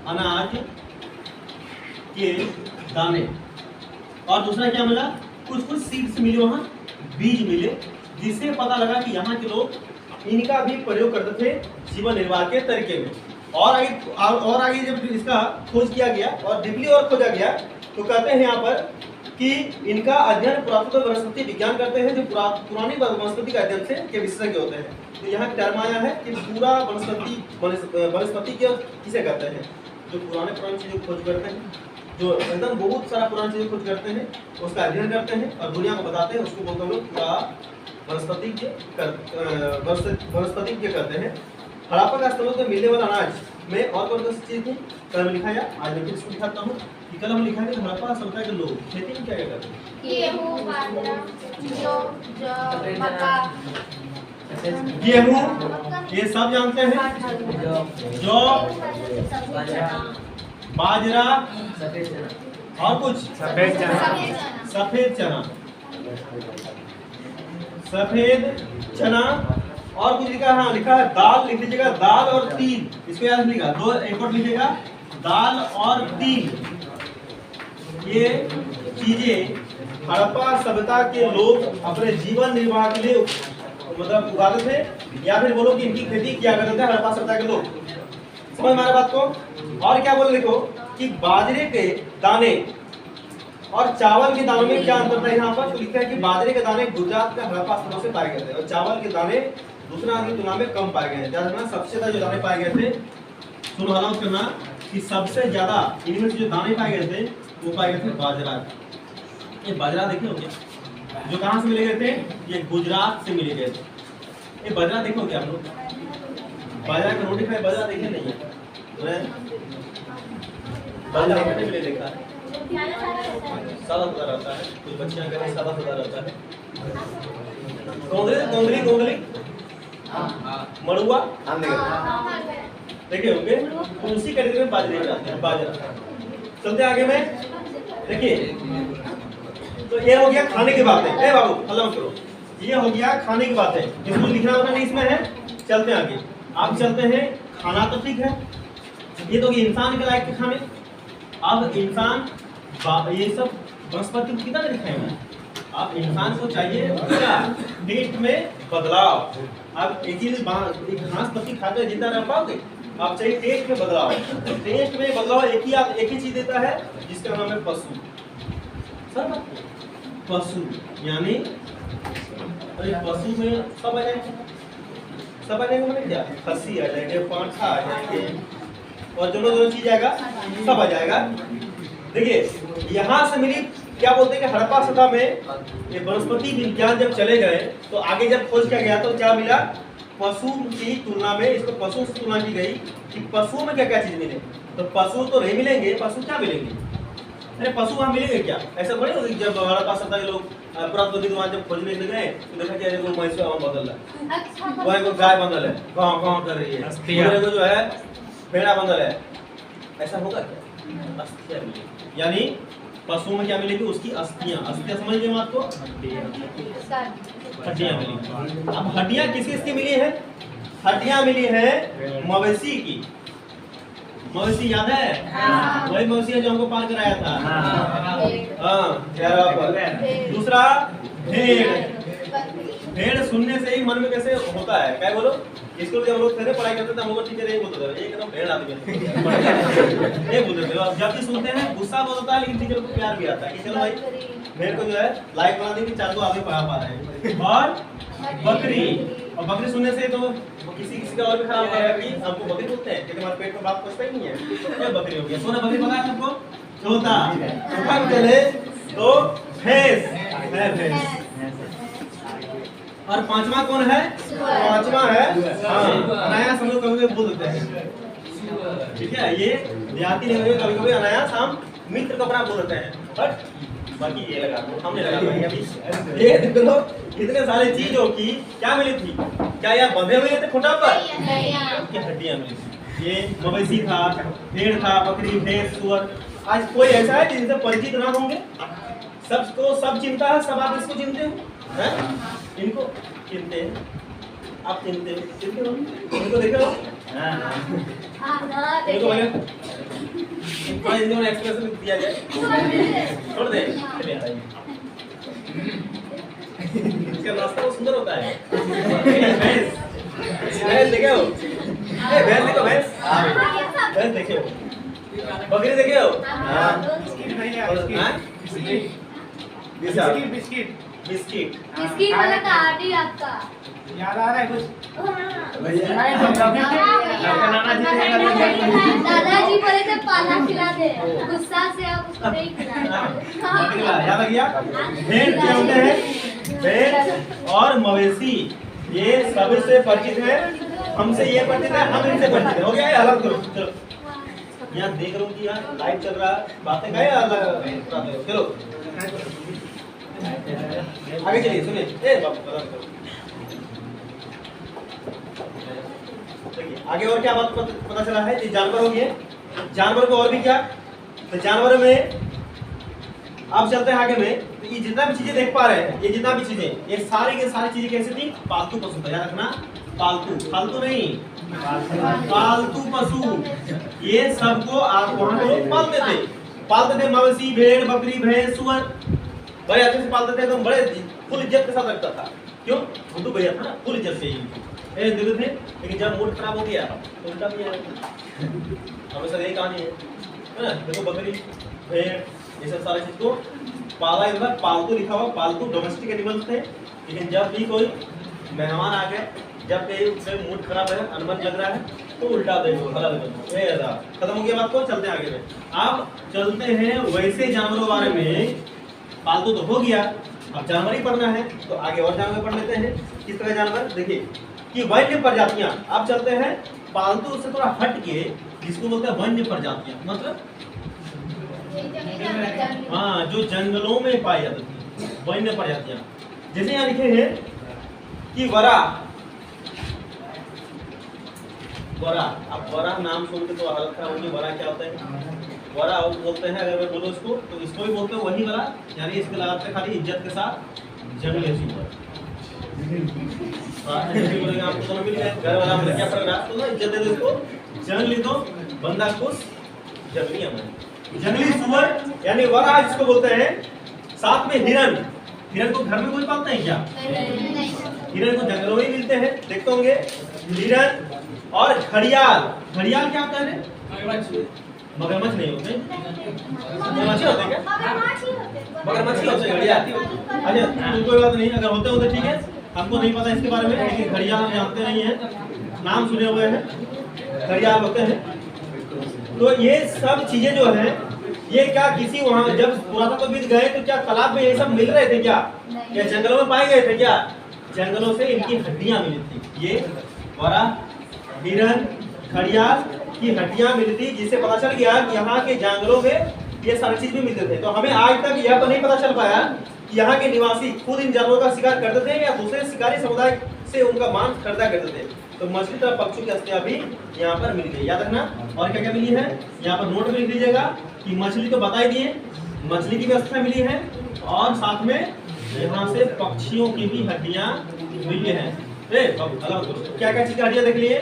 अनाज के दाने, और दूसरा क्या मिला, कुछ सीड्स मिले, वहाँ बीज मिले, जिससे पता लगा कि यहाँ के लोग इनका भी प्रयोग करते थे जीवन निर्वाह के तरीके में। और आगे जब इसका खोज किया गया और डीपली और खोजा गया, तो कहते हैं यहाँ पर कि इनका अध्ययन पुरातत्व वनस्पति विज्ञान करते हैं, जो पुरानी वनस्पति का अध्ययन से के विशेषज्ञ होते हैं। तो यहाँ टर्म आया है कि पूरा वनस्पति किसे कहते हैं, जो पुराने चीजों को खोज करते हैं, जो एकदम बहुत सारा पुरानी चीजें खोज करते हैं, उसका अध्ययन करते हैं और दुनिया को बताते हैं, उसको बोलते हैं लोग वनस्पतिज्ञ कहते हैं। हड़प्पा का इस्तेमाल से मिलने वाला अनाज में और कौन कौन सी चीज थी? कल लिखा या आज मैं इसको दिखाता हूँ कि कल हम लिखा है कि हड़प्पा सभ्यता के लोग खेती में क्या क्या करते हैं? गेहूं, बाजरा, जौ, मक्का, गेहूं ये सब जानते हैं, जौ, बाजरा और कुछ सफेद चना। सफेद चना, सफेद चना और कुछ लिखा है? हाँ लिखा है दाल, लिख लीजिएगा दाल और तिल, इसको याद लिखिएगा, दो एक और लिखिएगा दाल और तिल। ये चीजें हड़प्पा सभ्यता के लोग अपने जीवन निर्वाह के लिए मतलब उगाते थे, या फिर बोलो कि इनकी खेती किया करते थे हड़प्पा सभ्यता के लोग। समझ में आ रहा बात को? और क्या बोले देखो कि बाजरे के दाने और चावल के दानों में क्या अंतर था यहाँ पर? तो लिखा है कि बाजरे के दाने गुजरात के हड़प्पा स्थलों से पाए गए थे और चावल के दाने दूसरा की तुलना में कम पाए गए हैं। सबसे ज्यादा जो दाने पाए गए थे, सुनो अनाउंस करना कि सबसे ज्यादा इनमें से जो दाने पाए गए थे वो पाए गए थे बाजरा। ये बाजरा देखे हो क्या? जो कहाँ से मिले गए थे? ये गुजरात से मिले गए थे। ये बाजरा देखो क्या आप लोग? बाजरा का रोटी खाए, बाजरा देखे नहीं है? बाजरा कभी नहीं देखा है? सादा सादा रहता है, कुछ बच्चियां कहते हैं सादा सादा रहता है। गोंगली गोंगली मड़ुआ देखे होंगे, तो उसी कैटेगरी में बाजरे जाते हैं, बाजरा। चलते आगे में देखिए, तो ये हो गया खाने की बातें। ए बाबू हल्ला मत करो, ये हो गया खाने की बातें, इसको लिखना होता नहीं इसमें है। चलते हैं आगे, आप चलते हैं खाना तो ठीक है, ये तो इंसान के लायक के खाने। अब इंसान ये सब वनस्पति कितना लिखा है? आप इंसान को चाहिए क्या? पेट में बदलाव। आप एक चीज घास पत्ती खाकर जिंदा रह पाओगे? आप चाहिए टेस्ट में बदलाव। तो टेस्ट में बदलाव एक ही चीज देता है जिसका नाम है पशु। सब पशु यानी पशु में सब आ जाएंगे, सब आ जाएंगे मैंने क्या? खस्सी आ जाएंगे, पांठा आ जाएंगे और दोनों चीज आएगा, सब आ जाएगा। देखिए यहाँ से मिली क्या बोलते हैं कि हड़प्पा सभ्यता में ये वनस्पति विज्ञान जब चले गए तो आगे जब खोज किया गया तो क्या मिला? पशु की तुलना में इसको पशु से तुलना की गई कि पशु में क्या क्या चीज मिले। तो पशु तो नहीं मिलेंगे, पशु क्या मिलेंगे? अरे पशु वहाँ मिलेंगे क्या? ऐसा थोड़ी होगी। जब हड़प्पा सभ्यता के लोग पुरातत्व जब खोजने के गए तो देखा कि कोई भैंस बदल रहा है, वह कोई गाय बंदल है, गाँव गाँव कर रही है, को जो है भेड़ा बंदल है। ऐसा होगा क्या? अस्थियां मिलेगी, यानी पशु में क्या मिलेगी? उसकी अस्थियां। अस्थियां समझ गए आपको? हड्डियां मिली। अब हड्डियां किस किस की मिली है? हड्डियां मिली है मवेशी की। मवेशी याद है? वही मवेशी है जो हमको पार कराया था। दूसरा भेड़। भेड़ सुनने से ही मन में कैसे होता है? क्या बोलो? स्कूल जब हम लोग थे पढ़ाई करते थे, हम लोग टीचर यही बोलते थे, एकदम भेड़ आदमी ये बोलते थे। जब भी सुनते हैं गुस्सा बहुत होता है, लेकिन टीचर को प्यार भी आता है कि चलो भाई भेड़ को जो है लाइक बना दी कि 4 को आगे पढ़ा पा रहे हैं। और बकरी, और बकरी सुनने से तो किसी का और भी खराब होता है कि हमको बकरी बोलते हैं, क्योंकि हमारे पेट में बात पहुंचता ही नहीं है। ये बकरी हो गया। सोना बकरी पता है आपको? चौथा चले तो भैंस। और पांचवा कौन है? पांचवा है अनायास, हम लोग कभी बोल देते हैं, ठीक है? ये देहाती लैंग्वेज में कभी कभी अनायास हम मित्र कपड़ा बोल देते हैं, बट बाकी ये लगा हमने लगा पाएंगे अभी। ये देखो इतने सारे चीजों की क्या मिली थी? क्या यार बंधे हुए थे खुटा पर? क्या हड्डियां मिली थी। ये मवेशी था, भेड़ था, बकरी, भैंस, सुअर। आज कोई ऐसा है जिनसे परिचित ना होंगे? सबको सब चिंता है, सब आप इसको चिंते हो हैं? इनको चिंते हैं, आप चिंते हो? इनको देखे हो? इनको मैंने एक्सप्रेशन दिया जाए, छोड़ दे। इसका रास्ता बहुत सुंदर होता है। भैंस देखे हो? भैंस देखो, भैंस देखे हो? बकरी देखे हो? बिस्किट बिस्किट वाला कार्ड ही आपका याद आ रहा है कुछ? दादाजी बोले थे पाला खिला दे, गुस्सा से आप उसको नहीं खिलाए। याद आ गया? भेड़ क्या होते हैं? भेड़ और मवेशी ये सबसे परिचित है हमसे ये पढ़ते थे, हम इनसे पढ़ते थे। हो गया, अलग करो। चलो यहाँ देख रहा हूँ कि यहाँ लाइव चल रहा है, बातें गए अलग। चलो आगे चलिए, सुनिए। देखिए आगे और क्या बात पता चला है। ये जानवर हो गए, जानवर को और भी क्या, तो जानवर में अब चलते हैं आगे में। तो ये जितना भी चीजें देख पा रहे हैं, ये जितना भी चीजें, ये सारी की सारी चीजें कैसी थी, पालतू पशु था। याद रखना, पालतू, फालतू नहीं, पालतू पशु। ये सबको आप वहां पे लोग पालते थे। मवेशी, भेड़, बकरी, भैंस, सुअर बड़े अच्छे से पालते थे, एकदम बड़े फुल इज्जत के साथ रखता था। क्यों? बुद्धू भैया था ना, फुल इज्जत से ही देते थे। लेकिन जब मूड खराब हो गया तो उल्टा भी हमेशा यही कहानी है ना। देखो बकरी, भेड़, ये सब सारी चीज को पाला, इधर पालतू लिखा हुआ, पालतू डोमेस्टिक एनिमल्स थे। लेकिन जब भी कोई मेहमान आ गए, जब कहीं उससे मूड खराब है, अनबन लग रहा है, तो उल्टा देखो, खत्म हो गया बात को। चलते हैं आगे में। अब चलते हैं वैसे जानवरों बारे में। पालतू तो हो गया, अब जानवर ही पढ़ना है, तो आगे और जानवर पढ़ लेते हैं। किस तरह जानवर, देखिए कि वन्य प्रजातियां। अब चलते हैं पालतू से थोड़ा हट के, जिसको बोलते हैं वन्य प्रजातियां। मतलब हाँ, जो जंगलों में पाई जाती थी, वन्य प्रजातियां। जैसे यहाँ लिखे हैं कि वरा। अब वरा नाम सुन के तो हालत खराब होगी। वरा क्या होता है? वरा बोलते हैं, अगर मैं बोलो इसको, तो इसको भी बोलते हैं वही वरा, यानी इसके लगाते खाली इज्जत के साथ जंगली सुअर। आपको तो मिल गया, घर वाला मुझे क्या पड़ रहा है, तो इज्जत दे दो इसको, जंगली दो, बंदा खुश, जंगली हमारे जंगली सुअर यानी वरा जिसको बोलते हैं। साथ में हिरन। हिरन को घर में कोई पालता है क्या? हिरन को जंगलों में मिलते हैं, देखते होंगे। हिरन और घड़ियाल। घड़ियाल क्या होता है? मगरमच्छ नहीं होते, मगरमच्छ होते क्या? मगरमच्छ होते हैं घड़ियाल। अच्छा कोई बात नहीं, अगर होते ठीक है, हमको नहीं पता इसके बारे में, लेकिन घड़ियाल हम जानते नहीं है, नाम सुने हुए हैं, घड़ियाल होते हैं। तो ये सब चीजें जो है, ये क्या किसी वहां जब पुरातत्वविद गए तो क्या तालाब में ये सब मिल रहे थे क्या? या जंगलों में पाए गए थे क्या? जंगलों से इनकी हड्डियां मिली थी। ये वरा, हिरन, घड़ियाल की हड्डियां मिली थी, जिससे पता चल गया कि यहाँ के जंगलों में ये सारी चीज भी मिलते थे। तो हमें आज तक यह तो नहीं पता चल पाया कि यहाँ के निवासी खुद इन जानवरों का शिकार करते थे या दूसरे शिकारी समुदाय से उनका मांस खरीदा करते थे। तो मछली तथा पक्षियों की अस्थियां भी यहाँ पर मिल गई। याद रखना। और क्या क्या मिली है, यहाँ पर नोट में लिख लीजिएगा कि मछली तो बता ही दिए, मछली की भी अस्थियां मिली है, और साथ में यहाँ से पक्षियों की भी हड्डियां मिली है। क्या क्या चीज की हड्डियां देख लिए,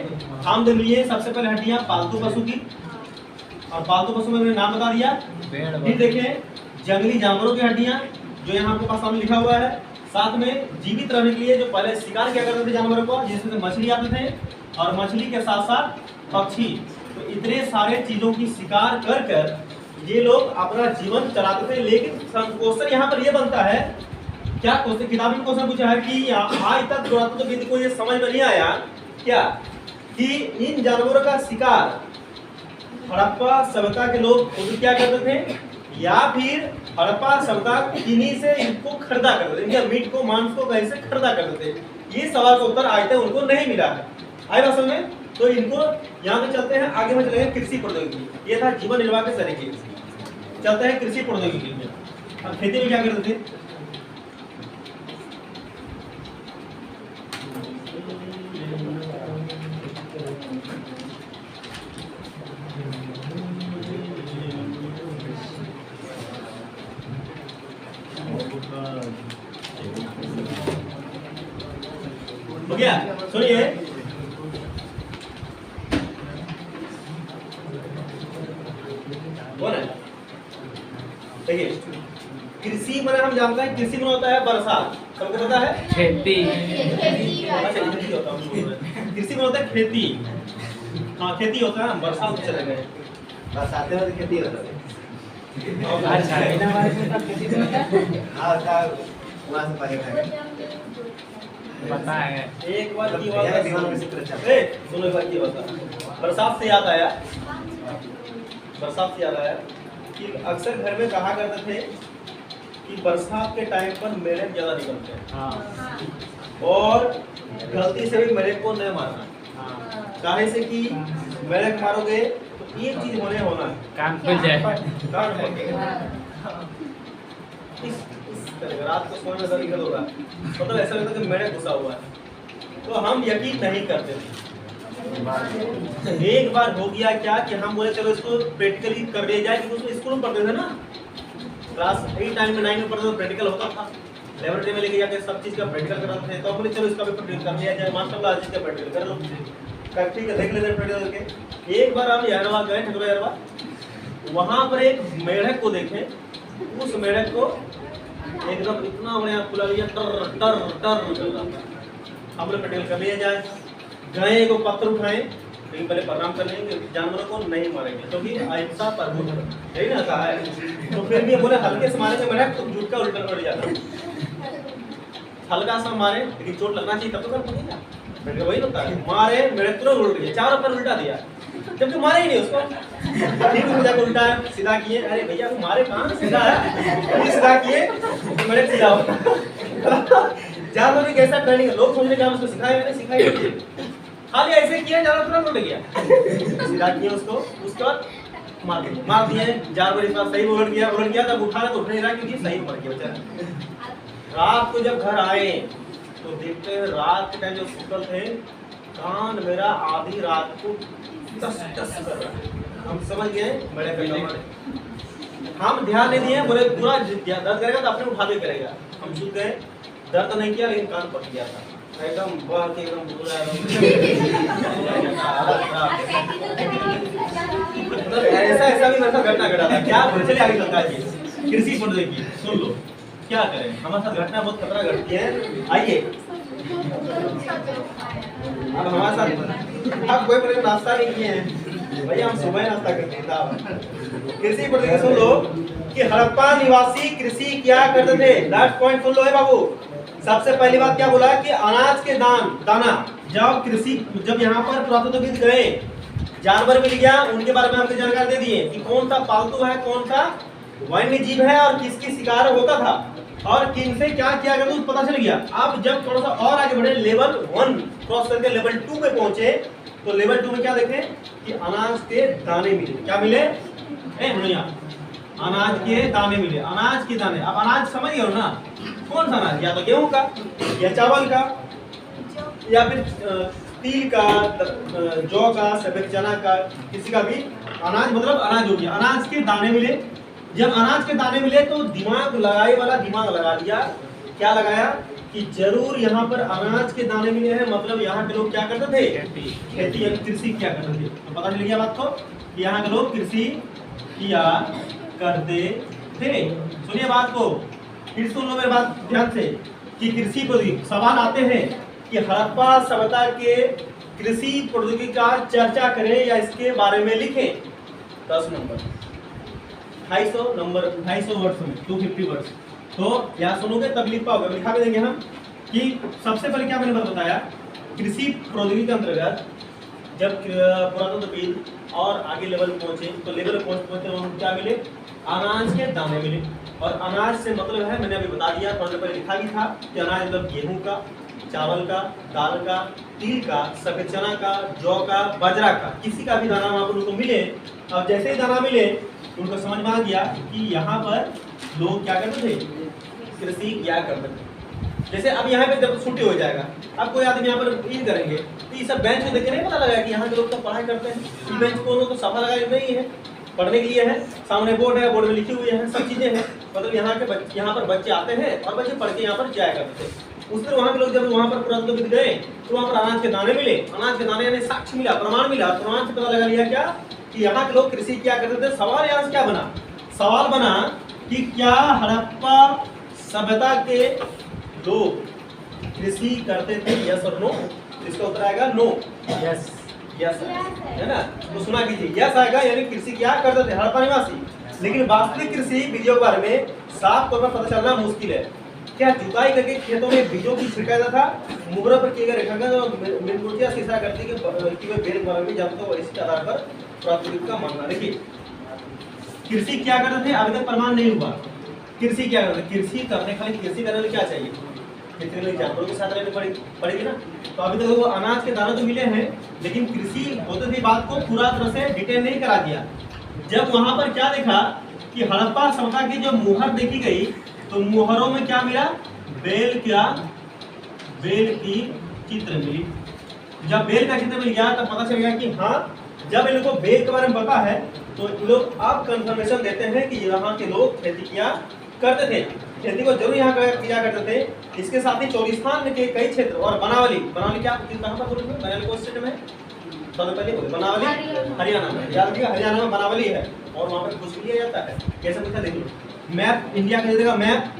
हम देख लिए। सबसे पहले हड्डियां पालतू पशु की, और पालतू पशु में मैंने नाम बता दिया। फिर देखें जंगली जानवरों की हड्डियां, जो यहाँ आपके पास सामने लिखा हुआ है। साथ में जीवित रहने के लिए जो पहले शिकार किया करते थे जानवरों को, जिसमें मछली आते थे, और मछली के साथ साथ पक्षी। तो इतने सारे चीजों की शिकार कर कर ये लोग अपना जीवन चलाते थे। लेकिन क्वेश्चन यहाँ पर ये बनता है, क्या क्वेश्चन किताब में क्वेश्चन पूछा है कि आज तक पुरातत्वविद को ये समझ में नहीं आया क्या कि इन जानवरों का शिकार हड़प्पा सभ्यता के लोग खुद क्या करते थे, या फिर हड़प्पा सभ्यता किन्हीं से इनको खरीदा करते थे, इनके मीट को, मांस को कैसे खरीदा करते थे। ये सवाल का उत्तर आज तक उनको नहीं मिला है। आए बात में, तो इनको यहाँ पे चलते हैं आगे में, चलेंगे कृषि प्रौद्योगिकी। ये था जीवन निर्वाह के तरीके। चलते हैं कृषि प्रौद्योगिकी में। अब खेती में क्या करते थे, हो गया। सुनिए, देखिए कृषि मैंने हम जानते हैं, कृषि में होता है बरसात, सबको पता है, खेती। कृषि में होता है खेती। हाँ खेती होता है, बरसात में चले गए, बरसाते में खेती होता है। वहाँ से पहले पता है। एक बार की बात है, सुनो एक बार की बात है। बरसात से याद आया, कि अक्सर घर में कहा करते थे कि बरसात के टाइम पर मेढक ज्यादा निकलते हैं, और गलती से भी मेढक को नहीं मारना। काहे से कि मेढक मारोगे तो एक चीज होना है, कान खुल जाए। कान फटेगा। इस तरह रात को सोने में दर्द निकल होगा, मतलब ऐसा लगता है कि मेढक घुसा हुआ है, तो हम यकीन नहीं करते थे। एक बार हो गया क्या कि हम बोले चलो इसको प्रैक्टिकली कर लिया जाए, क्योंकि उसमें स्कूल में पढ़ते थे ना, क्लास 8 9 में पढ़ते तो प्रैक्टिकल होता था, लेबोरेटरी में लेके जाके सब चीज का प्रैक्टिकल कराते थे। तो हम बोले चलो इसका भी प्रैक्टिकल कर लिया जाए, माशाल्लाह आज इसका प्रैक्टिकल कर लो, ठीक है देख लेते हैं प्रैक्टिकल करके। एक बार हम यारवा गए, ठकुरा यारवा, वहां पर एक मेढक को देखे, उस मेढक को एकदम इतना बढ़िया खुला लिया, टर टर टर चल रहा था। हम लोग प्रैक्टिकल कर लिया जाए, गए को पत्थर उठाए, लेकिन पहले प्रणाम कर लेंगे, जानवरों को नहीं मारेंगे क्योंकि अहिंसा परमो धर्म, यही ना कहा है। तो फिर भी बोले हल्के से मारेंगे मेढक तो झूठ का उल्टा पड़ जाता, हल्का सा मारे लेकिन चोट लगना चाहिए तब तो कर पड़ेगा, मेढक वही होता है। मारे मेढक तुरंत उल्ट गया, चारों पर उल्टा दिया, जबकि मारे ही नहीं उसको, ठीक है जाकर उल्टा सीधा किए, अरे भैया वो मारे कहाँ सीधा है, सीधा किए तो मेढक सीधा होता। जानवर ने कैसा ट्रेनिंग है, लोग सोचने का हम उसको सिखाए, मैंने सिखाई खाली ऐसे किया, जानवर तुरंत उठ गया, सीधा किए उसको, उसके बाद मार दिए, जानवर इस बार सही उलट गया, तब उठा तो उठ नहीं रहा क्योंकि सही मर गया बेचारा। रात को जब घर आए तो देखते हैं रात के टाइम जो सुतल थे, कान मेरा आधी रात को टस टस कर रहा है। हम समझ गए बड़े पहले, हम ध्यान नहीं दिए, बोले पूरा दर्द करेगा तो अपने उठा के करेगा, हम सुत गए, दर्द तो नहीं किया लेकिन कान पक गया था एकदम, बहुत एकदम बुरा ऐसा भी मेरे साथ घटना घटा था। क्या चलिए आगे चलता है, कृषि पढ़ देखिए, सुन लो क्या करें, हमारे साथ घटना बहुत खतरा घटती है। आइए अब हमारे साथ, अब कोई बड़े नाश्ता नहीं किए हैं भैया, हम सुबह नाश्ता करते हैं। कृषि पढ़ देखिए, सुन लो कि हड़प्पा निवासी कृषि क्या करते थे, लास्ट पॉइंट सुन लो है बाबू। सबसे पहली बात क्या बोला कि अनाज के दाना, जब यहाँ पर पुरातत्वविद गए, जानवर मिल गया, उनके बारे में हमने जानकारी दे दिए कि कौन सा पालतू है, कौन सा वन्य जीव है और किसकी शिकार होता था और किन से क्या किया गया, तो पता चल गया। अब जब थोड़ा सा और आगे बढ़े, लेवल 1 क्रॉस करके लेवल 2 पे पहुंचे, तो लेवल 2 में क्या देखें कि अनाज के दाने मिले। क्या मिले? अनाज के दाने मिले, अनाज के दाने। अब अनाज समझ गए हो ना, कौन सा अनाज, या तो गेहूं का या चावल का या फिर तिल का, जौ का, सफेद चना का, किसी का भी अनाज, मतलब अनाज हो गया। अनाज के दाने मिले। जब अनाज के दाने मिले तो दिमाग लगा दिया। क्या लगाया कि जरूर यहाँ पर अनाज के दाने मिले हैं, मतलब यहाँ के लोग क्या करते थे, खेती कृषि किया करते थे। तो पता चल गया बात को कि यहाँ के लोग कृषि किया करते थे। सुनिए बात को, फिर सुन लो मेरी बात ध्यान से कि कृषि प्रौद्योगिकी, सवाल आते हैं कि हड़प्पा सभ्यता के कृषि प्रौद्योगिकी का चर्चा करें या इसके बारे में लिखें। 10 नंबर 250 नंबर 250 वर्ड्स में 250 वर्ड्स। तो यहाँ सुनोगे तब लिख पाओगे, लिखा भी देंगे हम कि सबसे पहले क्या मैंने बताया, कृषि प्रौद्योगिकी के अंतर्गत जब पुरातत्वविद और आगे लेवल पहुंचे, तो लेवल पहुंचते वहाँ क्या मिले, अनाज के दाने मिले। और अनाज से मतलब है, मैंने अभी बता दिया, थोड़ा पहले लिखा भी था कि अनाज मतलब गेहूं का, चावल का, दाल का, तिल का, सफेद चना का, जौ का, बाजरा का, किसी का भी दाना वहाँ पर उनको मिले। अब जैसे ही दाना मिले उनको समझ में आ गया कि यहाँ पर लोग क्या करते थे, कृषि क्या करते थे। जैसे अब यहाँ पे जब छुट्टी हो जाएगा, अब कोई आदमी यहाँ पर ईद करेंगे तो ये सब बेंच में देख के नहीं पता लगा कि यहाँ के लोग तो पढ़ाई करते हैं। ये बेंच को तो सफा लगाए नहीं है, पढ़ने के लिए है, सामने बोर्ड है, बोर्ड में लिखी हुई है, सब चीजें हैं, मतलब यहाँ के बच्चे, यहाँ पर बच्चे आते हैं और बच्चे पढ़ के यहाँ पर जाया करते थे। उस दिन वहाँ के लोग जब वहाँ पर पुरातत्वविद गए तो वहाँ पर अनाज के दाने मिले। अनाज के दाने यानी साक्ष्य मिला, प्रमाण मिला। प्रमाण से पता लगा लिया क्या कि यहाँ के लोग कृषि क्या करते थे। सवाल यहाँ से क्या बना, सवाल बना कि क्या हड़प्पा सभ्यता के लोग कृषि करते थे, यस और नो। इसका उत्तर आएगा नो, यस है ना। तो सुना कीजिए, यस आएगा, यानी कृषि क्या करते थे हड़प्पा निवासी। लेकिन वास्तविक कृषि विधियों के बारे में साफ तौर पर पता चलना मुश्किल है। क्या जुताई करके खेतों में बीजों की छिड़काया जाता था, मुहरों पर किए गए रेखांकन और मृदुलता से इशारा करती कि वे बेल में जानते हो, इसी आधार पर प्राथमिक का मानना। देखिए कृषि क्या करते थे, अभी तक प्रमाण नहीं हुआ। कृषि क्या करते, कृषि करने खाली कृषि करने में क्या चाहिए, खेती में जानवरों के साथ रहने पड़ेगी ना। तो अभी तक वो अनाज के दाने तो मिले हैं, लेकिन कृषि होते थे बात को पूरा तरह से डिटेल नहीं करा दिया। जब वहां पर क्या देखा कि हड़प्पा सभ्यता की जो मुहर देखी गई, तो मुहरों में क्या मिला, बेल की चित्र मिली। जब बेल का चित्र मिल गया तब पता चल गया कि हाँ, जब इन लोगों को बेल के बारे में पता है तो इन लोग अब कंफर्मेशन देते हैं कि यहाँ के लोग खेती किया करते थे, खेती को जरूर यहाँ किया करते थे। इसके साथ ही चोलिस्तान के कई क्षेत्र और बनावली क्या कहाँ पर बोले, बनावली कौन स्टेट में, सबसे पहले बोले बनावली हरियाणा में, याद रखिएगा हरियाणा में बनावली है और वहाँ पर कुछ लिया जाता है। कैसे पूछा देख लो, मैप इंडिया का दे देगा मैप,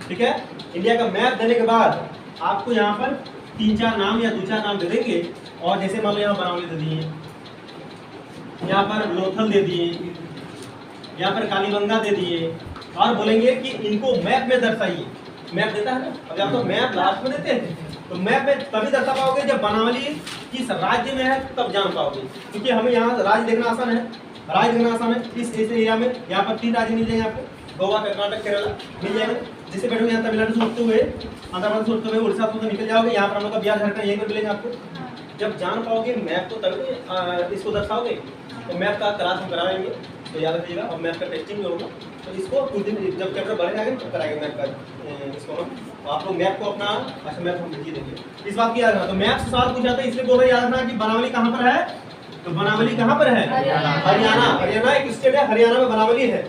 ठीक है। इंडिया का मैप देने के बाद आपको यहाँ पर 3-4 नाम या 2-4 नाम दे देंगे, और जैसे मान लो यहाँ बनावली दे दिए, यहाँ पर लोथल दे दिए, यहाँ पर कालीबंगा दे दिए, और बोलेंगे कि इनको मैप में दर्शाइए। मैप देता है ना, अब आप तो मैप लास्ट में देते हैं, तो मैप में तभी दर्शा पाओगे जब बनावली किस राज्य में है तब जान पाओगे, क्योंकि हमें यहाँ राज्य देखना आसान है, राज्य देखना आसान है। इस एरिया में यहाँ पर 3 राज्य मिल जाएंगे आपको, गोवा, कर्नाटक, केरला मिल जाएंगे। जिससे बैठोगे यहाँ तमिलनाडु से होते हुए, आंध्र प्रदेश होते हुए, उड़ीसा से निकल जाओगे, यहाँ पर हम लोग का बिहार, झारखंड यहीं पर मिलेंगे आपको। जब जान पाओगे मैप को तभी इसको दर्शाओगे। तो मैप का क्लास हम कराएंगे, तो याद रखिएगा, और मैप का टेस्टिंग भी होगा। तो इसको कुछ दिन जब चैप्टर बढ़े जाएंगे तब कराएंगे मैप का इसको हम। तो आप लोग मैप को अपना, अच्छा मैप हम लिखिए देंगे, इस बात की याद रखना। तो मैप से सवाल पूछा था, इसलिए बोल रहे याद रखना कि बनावली कहाँ पर है, तो बनावली कहाँ पर है, हरियाणा एक स्टेट है, हरियाणा में बनावली है।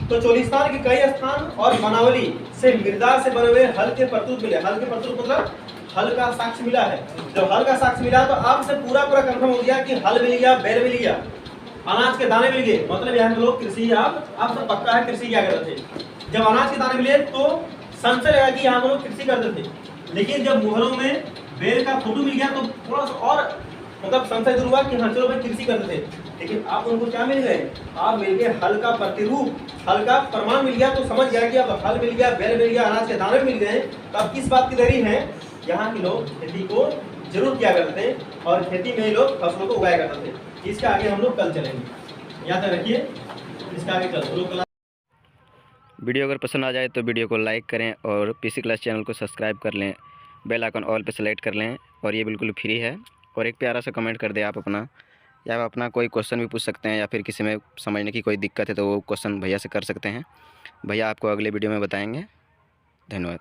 तो चोलिस्तान के कई स्थान और बनावली से मृदा से बने हुए हल के प्रस्तुत मिले। हल के प्रस्तुत मतलब हल का साक्ष्य मिला है। जब हल का साक्ष्य मिला तो अब से पूरा कंफर्म हो गया कि हल मिल गया, बैल मिल गया, अनाज के दाने मिल गए, मतलब यहाँ के लोग कृषि अब तो पक्का है कृषि क्या करते थे। जब अनाज के दाने मिले तो संशय लगा कि यहाँ के लोग कृषि करते थे, लेकिन जब मुहरों में बैल का फोटो मिल गया तो थोड़ा सा और मतलब संशय दूर हुआ कि हाँ चलो भाई कृषि करते थे। लेकिन आप उनको क्या मिल गए, आप मिल गए हल का प्रतिरूप, हल का प्रमाण मिल गया, तो समझ गया कि अब हल मिल गया, बैल मिल गया, अनाज के दाने मिल गए। तो अब किस बात की देरी है, यहाँ के लोग खेती को जरूर किया करते थे और खेती में ही लोग फसलों को उगाया करते थे। इसके आगे हम लोग कल चलेंगे, याद रखिए, इसके आगे कल। वीडियो अगर पसंद आ जाए तो वीडियो को लाइक करें और पीसी क्लास चैनल को सब्सक्राइब कर लें, बेल आइकन ऑल पे सेलेक्ट कर लें, और ये बिल्कुल फ्री है। और एक प्यारा सा कमेंट कर दें आप अपना, या आप अपना कोई क्वेश्चन भी पूछ सकते हैं, या फिर किसी में समझने की कोई दिक्कत है तो वो क्वेश्चन भैया से कर सकते हैं। भैया आपको अगले वीडियो में बताएंगे। धन्यवाद।